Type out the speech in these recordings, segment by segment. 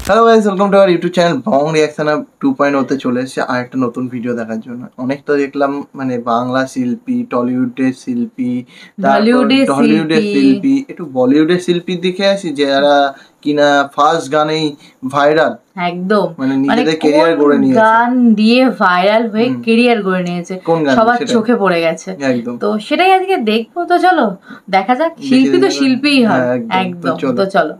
Hello guys, welcome to our YouTube channel Bong reaction 2.0 তে চলে এসেছে আর একটা নতুন ভিডিও দেখার জন্য। অনেক তো দেখলাম মানে বাংলা শিল্পী, টলিউডের শিল্পী, হলিউডের শিল্পী, একটু বলিউডের শিল্পী দেখে আসি যারা কিনা ফার্স্ট গানেই ভাইরাল, একদম মানে নিজেদের ক্যারিয়ার গড়ে নিয়েছে, গান দিয়ে ভাইরাল হয়ে ক্যারিয়ার গড়ে নিয়েছে, সবার চোখে পড়ে গেছে। একদম, তো সেটাই আজকে দেখবো। তো চলো দেখা যাক, শিল্পী তো শিল্পীই হয়। একদম, তো চলো।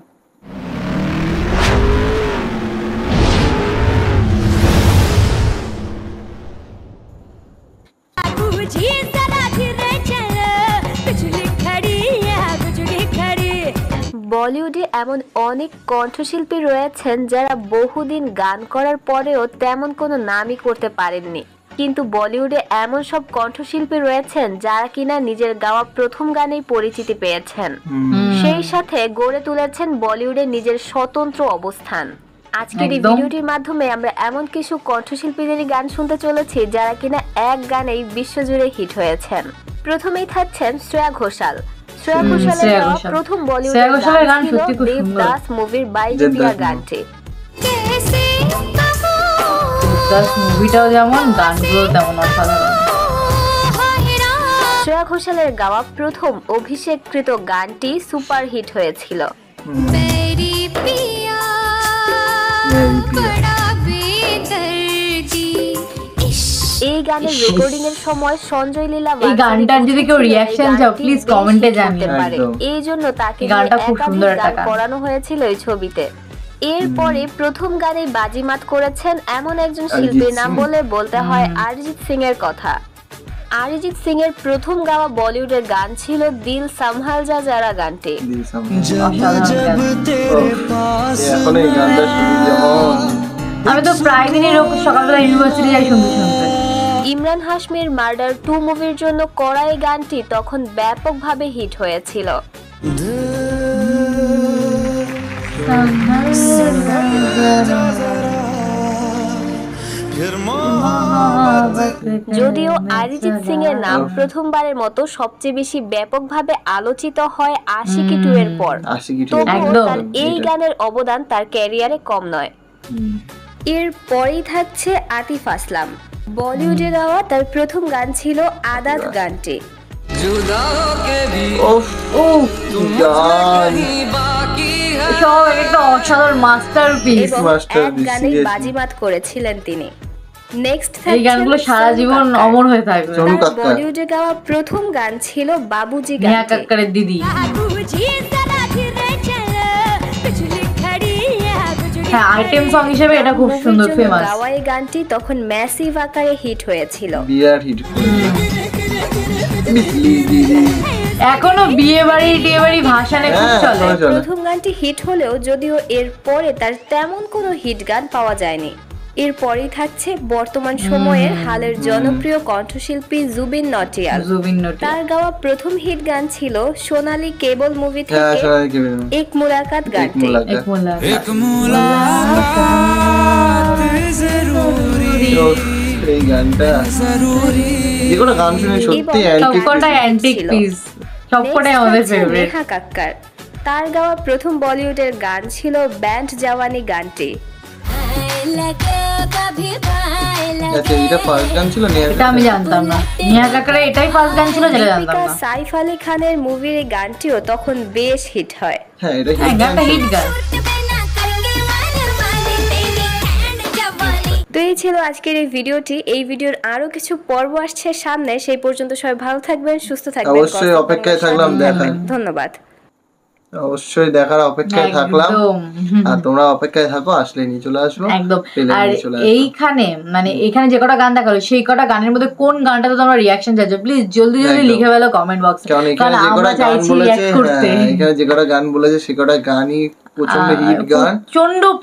বলিউডে এমন অনেক কণ্ঠশিল্পী রয়েছেন যারা বহুদিন গান করার পরেও তেমন কোনো নামই করতে পারেননি, কিন্তু বলিউডে এমন সব কণ্ঠশিল্পী রয়েছেন যারা কিনা নিজের গাওয়া প্রথম গানেই পরিচিতি পেয়েছেন, সেই সাথে গড়ে তুলেছেন বলিউডে নিজের স্বতন্ত্র অবস্থান। আজকের এই ভিডিওটির মাধ্যমে আমরা এমন কিছু কণ্ঠশিল্পীদের গান শুনতে চলেছি যারা কিনা এক গানেই বিশ্বজুড়ে হিট হয়েছেন। প্রথমেই থাকছেন শ্রেয়া ঘোষাল। শ্রেয়া ঘোষালের প্রথম বলিউডের গান ছিল দেবদাস মুভির বাইরে দিয়া গানটি। দেবদাস মুভিটাও যেমন, গানগুলো তেমন অসাধারণ। শ্রেয়া ঘোষালের গাওয়া প্রথম অভিষেককৃত গানটি সুপার হিট হয়েছিল। এই গানের রেকর্ডিং এর সময় সঞ্জয় লীলা এই গানটার যদি কেউ রিঅ্যাকশন চাও প্লিজ কমেন্টে জানিয়ে পারে, এই জন্য তাকে গানটা খুব সুন্দর গান করানো হয়েছিল এই ছবিতে। এরপরে প্রথম গানে বাজিমাত করেছেন এমন একজন শিল্পীর নাম বলতে হয় অরিজিৎ সিং এর কথা। অরিজিৎ সিং এর প্রথম গাওয়া বলিউডের গান ছিল দিল সম্ভাল যা যারা গানটি। আমি তো প্রায় দিনই সকালবেলা ইউনিভার্সিটি যাই শুনতে শুনতে। ইমরান হাশমির মার্ডার 2 মুভির জন্য করা এই গানটি তখন ব্যাপকভাবে হিট হয়েছিল। যদিও অরিজিৎ সিং এর নাম প্রথমবারের মতো সবচেয়ে বেশি ব্যাপকভাবে আলোচিত হয় আশিকি 2 এর পর, তবুও তার এই গানের অবদান তার ক্যারিয়ারে কম নয়। এরপরেই থাকছে আতিফ আসলাম। বলিউডে গাওয়া তার প্রথম গান ছিল আদাত গানটি। বাজিমাত করেছিলেন তিনি। নেক্সট এই গানগুলো সারা জীবন অমর হয়ে থাকবে। বলিউডে গাওয়া প্রথম গান ছিল বাবুজি গান, নেহা কক্করের দিদি। হ্যাঁ, আইটেম সং হিসেবে এটা খুব সুন্দর ফেমাস। গাওয়া এই গানটি তখন ম্যাসিভ আকারে হিট হয়েছিল, বিরাট হিট। এখনো বিয়ে বাড়ি টিয়ে বাড়ি ভাষণে খুব চলে। প্রথম গানটি হিট হলেও যদিও এর পরে তার তেমন কোনো হিট গান পাওয়া যায়নি। এরপরেই থাকছে বর্তমান সময়ের হালের জনপ্রিয় কণ্ঠশিল্পী জুবিন নটিয়াল। তার গাওয়া প্রথম হিট গান ছিল সোনালী কেবল মুভি থেকে এক মুলাকাত গানটি। এই গানটা যেকোনো গান শুনে সত্যি অ্যান্টিক পিস, সবকটাই আমাদের ফেভারিট। নেহা কক্কর, তার গাওয়া প্রথম বলিউডের গান ছিল ব্যান্ড জাওয়ানি গানটি। আমি জানতাম না নেহা কক্করের এটাই ফার্স্ট গান ছিল, যেটা জানতাম না। সাইফ আলী খানের মুভির এই গানটিও তখন বেশ হিট হয়। হ্যাঁ, এটা হিট গান। তো এই ছিল আজকের এই ভিডিওটি। এই ভিডিওর আরো কিছু পর্ব আসছে সামনে, সেই পর্যন্ত সবাই ভালো থাকবেন, সুস্থ থাকবেন। অবশ্যই অপেক্ষায় থাকলাম দেখার। ধন্যবাদ। অবশ্যই দেখার অপেক্ষায় থাকলাম, আর তোমরা অপেক্ষায় থাকো, আসলে নিয়ে চলে আসবো একদম। আর এইখানে মানে এখানে যে কটা গান দেখালো সেই কটা গানের মধ্যে কোন গানটাতে তোমরা রিঅ্যাকশন চাইছো প্লিজ জলদি জলদি লিখে ফেলো কমেন্ট বক্সে, কারণ আমরা চাইছি রিঅ্যাক্ট করতে। এখানে যে কটা গান বলেছে সে কটা গানই প্রচন্ড হিট গান,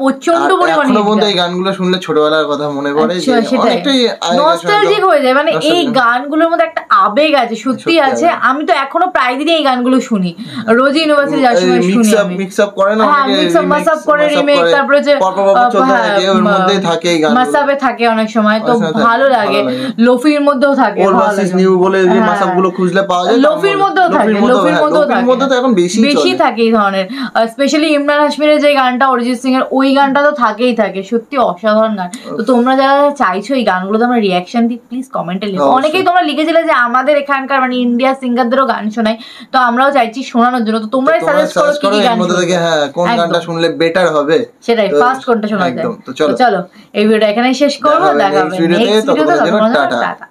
প্রচন্ড পরিমাণে। এখনো পর্যন্ত এই গানগুলো শুনলে ছোটবেলার কথা মনে পড়ে, যে অনেকটাই নস্টালজিক হয়ে যায়। মানে এই গানগুলোর মধ্যে একটা আবেগ আছে, সত্যি আছে। আমি তো এখনো প্রায় দিনই এই গানগুলো শুনি, রোজ ইউনিভার্সিটি যাওয়ার সময় শুনি। মিক্স আপ করে না, মিক্স আপ করে রিমেক, তারপরে যে ওর মধ্যেই থাকে এই গান, মাসাবে থাকে অনেক সময়, তো ভালো লাগে। লোফির মধ্যেও থাকে, ওল্ড ভার্সেস নিউ বলে যে মাসাব গুলো খুঁজলে পাওয়া যায়, লোফির মধ্যেও থাকে, লোফির মধ্যেও থাকে, এখন বেশি থাকে এই ধরনের। স্পেশালি ইমরান কাশ্মীরের যে গানটা অরিজিৎ সিং এর, ওই গানটা তো থাকেই থাকে, সত্যি অসাধারণ গান। তো তোমরা যারা চাইছো এই গানগুলোতে আমরা রিয়াকশন দিই, প্লিজ কমেন্টে লিখো। অনেকেই তোমরা লিখেছিলে যে আমাদের এখানকার মানে ইন্ডিয়া সিঙ্গারদেরও গান শোনাই, তো আমরাও চাইছি শোনানোর জন্য। তো তোমরাই সাজেস্ট করো কি গান শুনবে, হ্যাঁ কোন গানটা শুনলে বেটার হবে, সেটাই ফার্স্ট কোনটা শোনা যায়। তো চলো এই ভিডিওটা এখানেই শেষ করবো, দেখা হবে নেক্সট ভিডিওতে। টাটা।